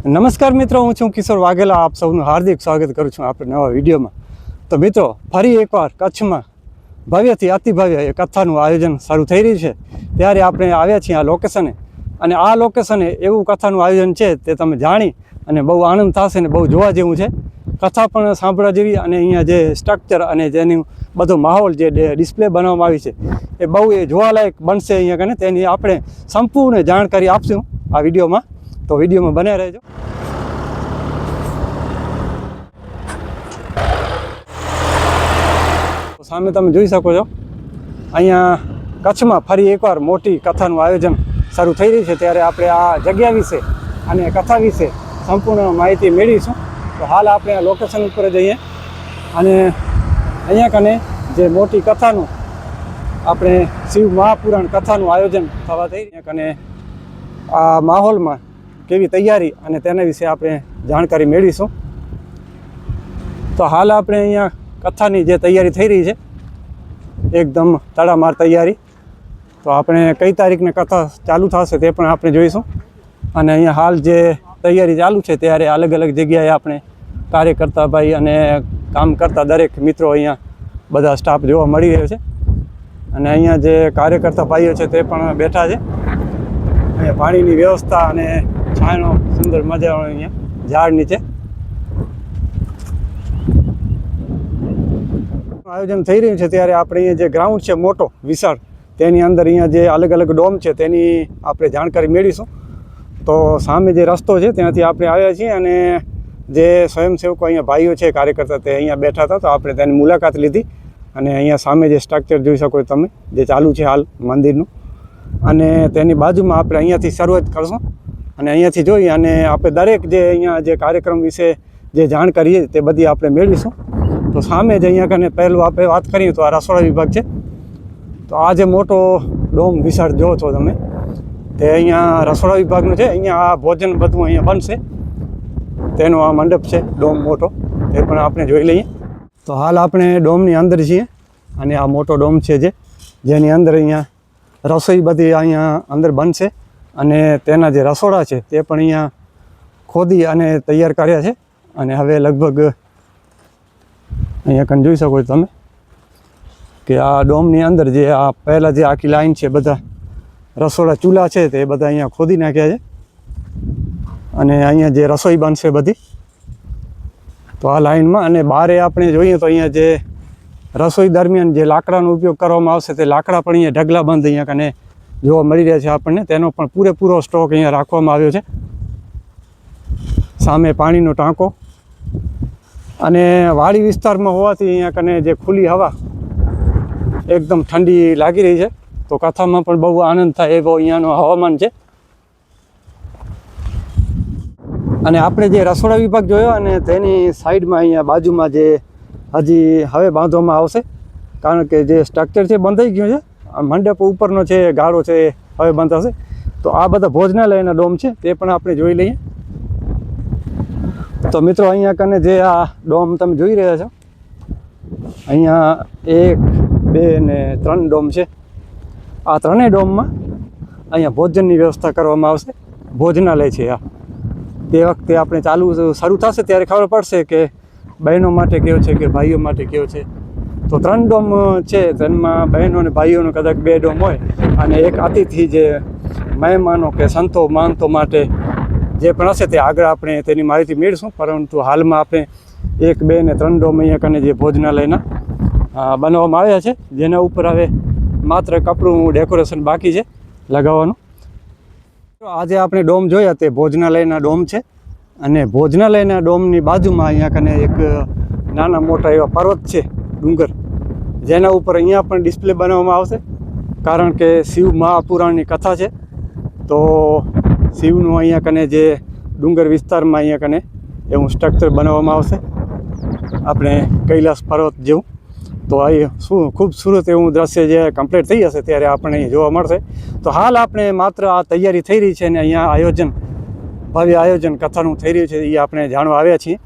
નમસ્કાર મિત્રો, હું છું કિશોર વાઘેલા. આપ સૌનું હાર્દિક સ્વાગત કરું છું આપણે નવા વિડીયોમાં. તો મિત્રો, ફરી એકવાર કચ્છમાં ભવ્યથી અતિભવ્ય એ કથાનું આયોજન શરૂ થઈ રહ્યું છે. ત્યારે આપણે આવ્યા છીએ આ લોકેશને, અને આ લોકેશને એવું કથાનું આયોજન છે તે તમે જાણી અને બહુ આનંદ થશે ને બહુ જોવા જેવું છે. કથા પણ સાંભળવા જેવી, અને અહીંયા જે સ્ટ્રક્ચર અને જેનું બધો માહોલ જે ડિસ્પ્લે બનાવવામાં આવી છે એ બહુ જોવાલાયક બનશે અહીંયા કને. તેની આપણે સંપૂર્ણ જાણકારી આપશું આ વિડીયોમાં. તો વિડીયોમાં બન્યા રહેજો. સામે તમે જોઈ શકો છો, અહીંયા કચ્છમાં ફરી એકવાર મોટી કથાનું આયોજન શરૂ થઈ રહ્યું છે. ત્યારે આપણે આ જગ્યા વિશે અને કથા વિશે સંપૂર્ણ માહિતી મેળવીશું. તો હાલ આપણે આ લોકેશન ઉપર જઈએ, અને અહીંયા કને જે મોટી કથાનું આપણે શિવ મહાપુરાણ કથાનું આયોજન થવા થઈ રહ્યા કને આ માહોલમાં કેવી તૈયારી અને તેના વિશે આપણે જાણકારી મેળવીશું. તો હાલ આપણે અહીંયા કથાની જે તૈયારી થઈ રહી છે એકદમ તડામાર તૈયારી. તો આપણે કઈ તારીખને કથા ચાલુ થશે તે પણ આપણે જોઈશું. અને અહીંયા હાલ જે તૈયારી ચાલુ છે ત્યારે અલગ અલગ જગ્યાએ આપણે કાર્યકર્તા ભાઈ અને કામ કરતા દરેક મિત્રો અહીંયા બધા સ્ટાફ જોવા મળી રહ્યો છે. અને અહીંયા જે કાર્યકર્તા ભાઈઓ છે તે પણ બેઠા છે. અહીંયા પાણીની વ્યવસ્થા અને છાંયનો સુંદર મજાનો અહીંયા ઝાડ નીચે આયોજન થઈ રહ્યું છે. ત્યારે આપણે અહીંયા જે ગ્રાઉન્ડ છે મોટો વિશાળ, તેની અંદર અહીંયા જે અલગ અલગ ડોમ છે તેની આપણે જાણકારી મેળવીશું. તો સામે જે રસ્તો છે ત્યાંથી આપણે આવ્યા છીએ, અને જે સ્વયંસેવકો અહીંયા ભાઈઓ છે કાર્યકર્તા તે અહીંયા બેઠા હતા. તો આપણે તેની મુલાકાત લીધી, અને અહીંયા સામે જે સ્ટ્રક્ચર જોઈ શકો તમે જે ચાલુ છે હાલ મંદિરનું, અને તેની બાજુમાં આપણે અહીંયાથી શરૂઆત કરશું. અને અહીંયાથી જોઈ અને આપણે દરેક જે અહીંયા જે કાર્યક્રમ વિશે જે જાણકારી તે બધી આપણે મેળવીશું. તો સામે જ અહીંયા કને પહેલું આપણે વાત કરીએ તો આ રસોડા વિભાગ છે. તો આ જે મોટો ડોમ વિશાળ જો છો તમે, તે અહીંયા રસોડા વિભાગનું છે. અહીંયા આ ભોજન બધું અહીંયા બનશે, તેનો આ મંડપ છે ડોમ મોટો, તે પણ આપણે જોઈ લઈએ. તો હાલ આપણે ડોમની અંદર છીએ, અને આ મોટો ડોમ છે જેની અંદર અહીંયા રસોઈ બધી અહીંયા અંદર બનશે. અને તેના જે રસોડા છે તે પણ અહીંયા ખોદી અને તૈયાર કર્યા છે. અને હવે લગભગ અહીંયા કન જોઈ શકો છો તમે કે આ ડોમની અંદર જે આ પહેલાં જે આખી લાઈન છે બધા રસોડા ચૂલા છે તે બધા અહીંયા ખોદી નાખ્યા છે. અને અહીંયા જે રસોઈ બનશે બધી તો આ લાઈનમાં. અને બારે આપણે જોઈએ તો અહીંયા જે રસોઈ દરમિયાન જે લાકડાનો ઉપયોગ કરવામાં આવશે તે લાકડા પણ અહીંયા ઢગલા બંધ અહીંયા કને જોવા મળી રહ્યા છે આપણને. તેનો પણ પૂરેપૂરો સ્ટોક અહીંયા રાખવામાં આવ્યો છે. સામે પાણીનો ટાંકો, અને વાડી વિસ્તારમાં હોવાથી અહીંયા કને જે ખુલ્લી હવા એકદમ ઠંડી લાગી રહી છે. તો કથામાં પણ બહુ આનંદ થાય એવો અહીંયાનો હવામાન છે. અને આપણે જે રસોડા વિભાગ જોયો, અને તેની સાઈડમાં અહીંયા બાજુમાં જે હજી હવે બાંધવામાં આવશે, કારણ કે જે સ્ટ્રક્ચર છે બંધાઈ ગયું છે. મંડપ ઉપરનો છે ગાળો છે હવે બંધાશે. તો આ બધા ભોજનાલયના ડોમ છે તે પણ આપણે જોઈ લઈએ. તો મિત્રો, અહીંયા કને જે આ ડોમ તમે જોઈ રહ્યા છો, અહીંયા 1, 2 ને 3 ડોમ છે. આ ત્રણેય ડોમમાં અહીંયા ભોજનની વ્યવસ્થા કરવામાં આવશે. ભોજનાલય છે આ. તે વખતે આપણે શરૂ થશે ત્યારે ખબર પડશે કે બહેનો માટે કેવો છે કે ભાઈઓ માટે કેવો છે. તો 3 ડોમ છે, તેમાં બહેનો અને ભાઈઓનો કદાચ 2 ડોમ હોય, અને એક અતિથિ જે મહેમાનો કે સંતો માનતો માટે જે પણ હશે તે આગળ આપણે તેની માહિતી મેળવીશું. પરંતુ હાલમાં આપણે 1, 2 ને 3 ડોમ અહીંયા કને જે ભોજનાલયના બનાવવામાં આવ્યા છે, જેના ઉપર હવે માત્ર કપડું ડેકોરેશન બાકી છે લગાવવાનું. આજે આપણે ડોમ જોયા તે ભોજનાલયના ડોમ છે. અને ભોજનાલયના ડોમની બાજુમાં અહીંયા કને એક નાના મોટા એવા પર્વત છે, ડુંગર, જેના ઉપર અહીંયા પણ ડિસ્પ્લે બનાવવામાં આવશે. કારણ કે શિવ મહાપુરાણની કથા છે. તો શિવનું અહીંયા કને જે ડુંગર વિસ્તારમાં અહીંયા કને એવું સ્ટ્રક્ચર બનાવવામાં આવશે, આપણે કૈલાસ પર્વત જેવું. તો અહીં ખૂબસૂરત એવું દ્રશ્ય જે કમ્પ્લીટ થઈ જશે ત્યારે આપણે અહીં જોવા મળશે. તો હાલ આપણે માત્ર આ તૈયારી થઈ રહી છે, અને અહીંયા ભવ્ય આયોજન કથાનું થઈ રહ્યું છે એ આપણે જાણવા આવ્યા છીએ.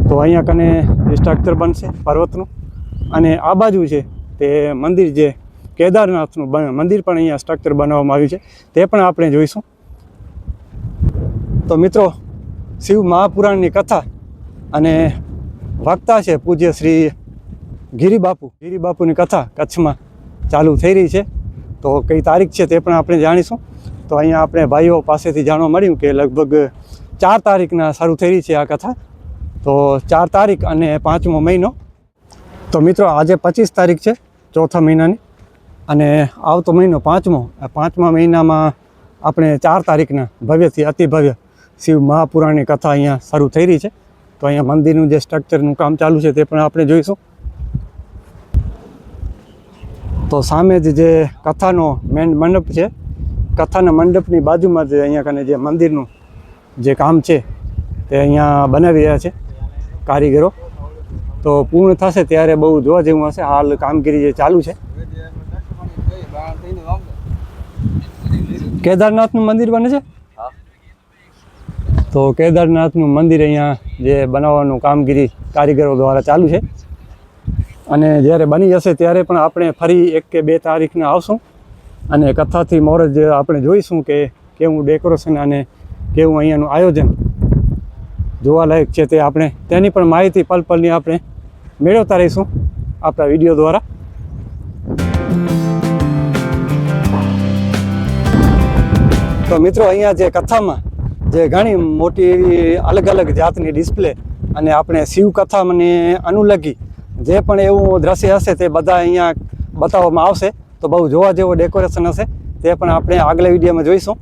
તો અહીંયા કને સ્ટ્રક્ચર બનશે પર્વતનું, અને આ બાજુ છે તે મંદિર જે કેદારનાથનું મંદિર પણ અહીંયા સ્ટ્રક્ચર બનાવવામાં આવ્યું છે, તે પણ આપણે જોઈશું. તો મિત્રો, શિવ મહાપુરાણની કથા અને વક્તા છે પૂજ્ય શ્રી ગિરિબાપુની કથા કચ્છમાં ચાલુ થઈ રહી છે. તો કઈ તારીખ છે તે પણ આપણે જાણીશું. તો અહીંયા આપણે ભાઈઓ પાસેથી જાણવા મળ્યું કે લગભગ 4 તારીખના શરૂ થઈ રહી છે આ કથા. તો 4 તારીખ અને 5મો મહિનો. તો મિત્રો આજે 25 તારીખ છે ચોથા મહિનાની અને આવતો મહિનો 5મો. આ 5મા મહિનામાં આપણે 4 તારીખના ભવ્યથી અતિ ભવ્ય શિવ મહાપુરાણની કથા અહીંયા શરૂ થઈ રહી છે. તો અહીંયા મંદિરનું જે સ્ટ્રક્ચરનું કામ ચાલુ છે તે પણ આપણે જોઈશું. તો સામે જ જે કથાનો મેન મંડપ છે, કથાના મંડપની બાજુમાં જ અહીંયા કને જે મંદિરનું જે કામ છે તે અહીંયા બનાવી રહ્યા છે કારીગરો. તો પૂર્ણ થશે ત્યારે બહુ જોવા જેવું હશે. હાલ કામગીરી જે ચાલુ છે. કેદારનાથનું મંદિર બને છે. તો કેદારનાથનું મંદિર અહીંયા જે બનાવવાનું કામગીરી કારીગરો દ્વારા ચાલુ છે અને જ્યારે બની જશે ત્યારે પણ આપણે ફરી 1 કે 2 તારીખના આવશું અને કથાથી મોરજ આપણે જોઈશું કે કેવું ડેકોરેશન અને કેવું અહીંયાનું આયોજન જોવાલાયક છે તે આપણે તેની પણ માહિતી પલ પલની આપણે મેળવતા રહીશું આપણા વિડીયો દ્વારા. તો મિત્રો અહીંયા જે કથામાં જે ઘણી મોટી એવી અલગ અલગ જાતની ડિસ્પ્લે અને આપણે શિવ કથાને અનુલગી જે પણ એવું દ્રશ્ય હશે તે બધા અહીંયા બતાવવામાં આવશે. તો બહુ જોવા જેવો ડેકોરેશન હશે તે પણ આપણે આગલા વિડીયોમાં જોઈશું.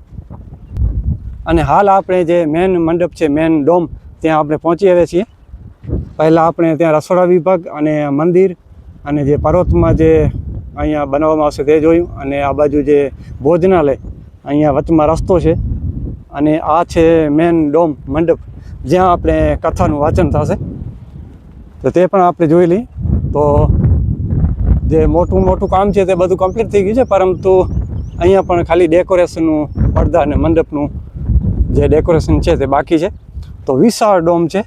અને હાલ આપણે જે મેન મંડપ છે, મેન ડોમ, ત્યાં આપણે પહોંચી આવ્યા છીએ. પહેલાં આપણે ત્યાં રસોડા વિભાગ અને મંદિર અને જે પર્વતમાં જે અહીંયા બનાવવામાં આવશે તે જોયું. અને આ બાજુ જે ભોજનાલય, અહીંયા વચમાં રસ્તો છે અને આ છે મેન ડોમ મંડપ જ્યાં આપણે કથાનું વાંચન થશે. તો તે પણ આપણે જોઈ લઈએ. તો જે મોટું કામ છે તે બધું કમ્પ્લીટ થઈ ગયું છે, પરંતુ અહીંયા પણ ખાલી ડેકોરેશનનું, પડદા અને મંડપનું જે ડેકોરેશન છે તે બાકી છે. તો વિશાળ ડોમ છે,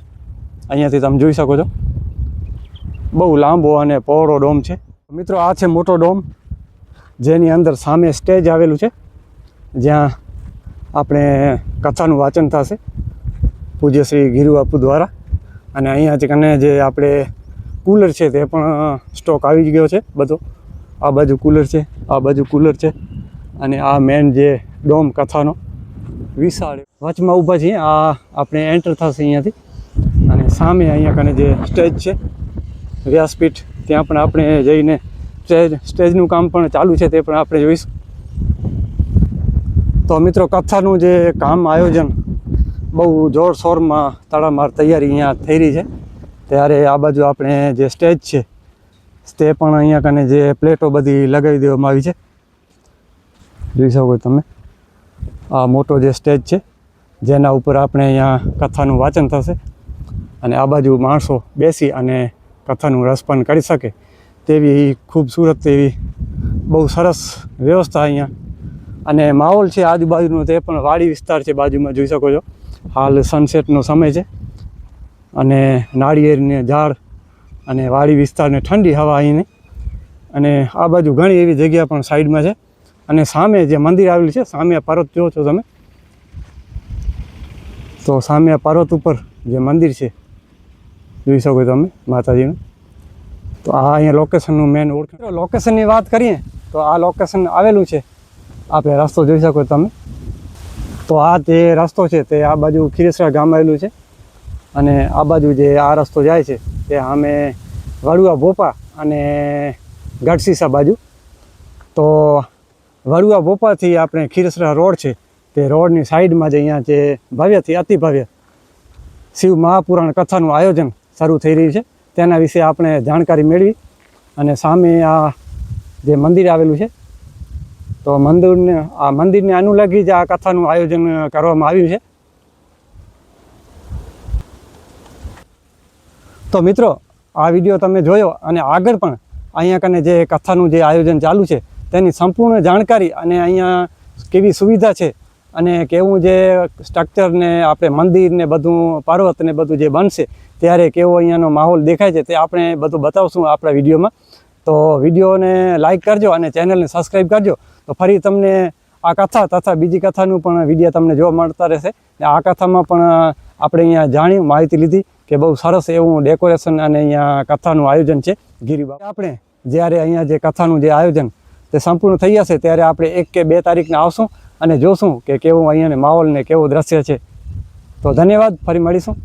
અહીંયાથી તમે જોઈ શકો છો. બહુ લાંબો અને પહોળો ડોમ છે. મિત્રો આ છે મોટો ડોમ જેની અંદર સામે સ્ટેજ આવેલું છે જ્યાં આપણે કથાનું વાંચન થશે પૂજ્ય શ્રી ગિરિબાપુ દ્વારા. અને અહીંયા જ કને જે આપણે કુલર છે તે પણ સ્ટોક આવી ગયો છે બધો. આ બાજુ કુલર છે, આ બાજુ કુલર છે અને આ મેન જે ડોમ કથાનો વિશાળ વચમાં ઊભા છીએ. આ આપણે એન્ટર થશે અહીંયાથી અને સામે અહીંયા કને જે સ્ટેજ છે, વ્યાસપીઠ, ત્યાં પણ આપણે જઈને સ્ટેજનું કામ પણ ચાલુ છે તે પણ આપણે જોઈશું. તો મિત્રો કથાનું જે કામ આયોજન બહુ જોરશોરમાં તડામાર તૈયારી અહીંયા થઈ રહી છે. ત્યારે આ બાજુ આપણે જે સ્ટેજ છે તે પણ અહીંયા કને જે પ્લેટો બધી લગાવી દેવામાં આવી છે, જોઈ શકો તમે. આ મોટો જે સ્ટેજ છે જેના ઉપર આપણે અહીંયા કથાનું વાંચન થશે અને આ બાજુ માણસો બેસી અને કથાનું રસપાન કરી શકે તેવી ખૂબસૂરત એવી બહુ સરસ વ્યવસ્થા અહીંયા. અને માહોલ છે આજુબાજુનો તે પણ વાડી વિસ્તાર છે બાજુમાં, જોઈ શકો છો. હાલ સનસેટનો સમય છે અને નાળિયેરને ઝાડ અને વાડી વિસ્તારને ઠંડી હવા અહીંની. અને આ બાજુ ઘણી એવી જગ્યા પણ સાઈડમાં છે. અને સામે જે મંદિર આવેલું છે, સામે પર્વત જુઓ છો તમે, તો સામે પર્વત ઉપર જે મંદિર છે જોઈ શકો તમે માતાજીનું. તો આ અહીંયા લોકેશનનું મેન ઓળખ. લોકેશનની વાત કરીએ તો આ લોકેશન આવેલું છે, આપણે રસ્તો જોઈ શકો તમે. તો આ જે રસ્તો છે તે આ બાજુ ખીરેસરા ગામ આવેલું છે અને આ બાજુ જે આ રસ્તો જાય છે તે સામે વડુઆ ભોપા અને ગઢસીસા બાજુ. તો વડુઆ ભોપાથી આપણે ખીરેસરા રોડ છે તે રોડની સાઈડમાં જ અહીંયા જે ભવ્યથી અતિ ભવ્ય શિવ મહાપુરાણ કથાનું આયોજન શરૂ થઈ રહ્યું છે તેના વિશે આપણે જાણકારી મેળવી. અને સામે આ જે મંદિર આવેલું છે, તો મંદિરને અનુલગી જ આ કથાનું આયોજન કરવામાં આવ્યું છે. તો મિત્રો આ વિડીયો તમે જોયો અને આગળ પણ અહીંયા કને જે કથાનું જે આયોજન ચાલુ છે તેની સંપૂર્ણ જાણકારી અને અહીંયા કેવી સુવિધા છે અને કેવું જે સ્ટ્રક્ચર ને આપણે મંદિર ને બધું પર્વત ને બધું જે બનશે ત્યારે કેવો અહીંયાનો માહોલ દેખાય છે તે આપણે બધું બતાવશું આપણા વિડીયોમાં. તો વિડીયોને લાઈક કરજો અને ચેનલને સબસ્ક્રાઈબ કરજો. તો ફરી તમને આ કથા તથા બીજી કથાનું પણ વિડીયો તમને જોવા મળતા રહેશે. આ કથામાં પણ આપણે અહીંયા જાણ્યું, માહિતી લીધી કે બહુ સરસ એવું ડેકોરેશન અને અહીંયા કથાનું આયોજન છે ગિરિબાબા. આપણે જ્યારે અહીંયા જે કથાનું જે આયોજન તે સંપૂર્ણ થઈ જશે ત્યારે આપણે 1 કે 2 તારીખને આવશું અને જોશું કે કેવું અહીંયા માહોલ ને કેવું દ્રશ્ય છે. તો ધન્યવાદ, ફરી મળીશું.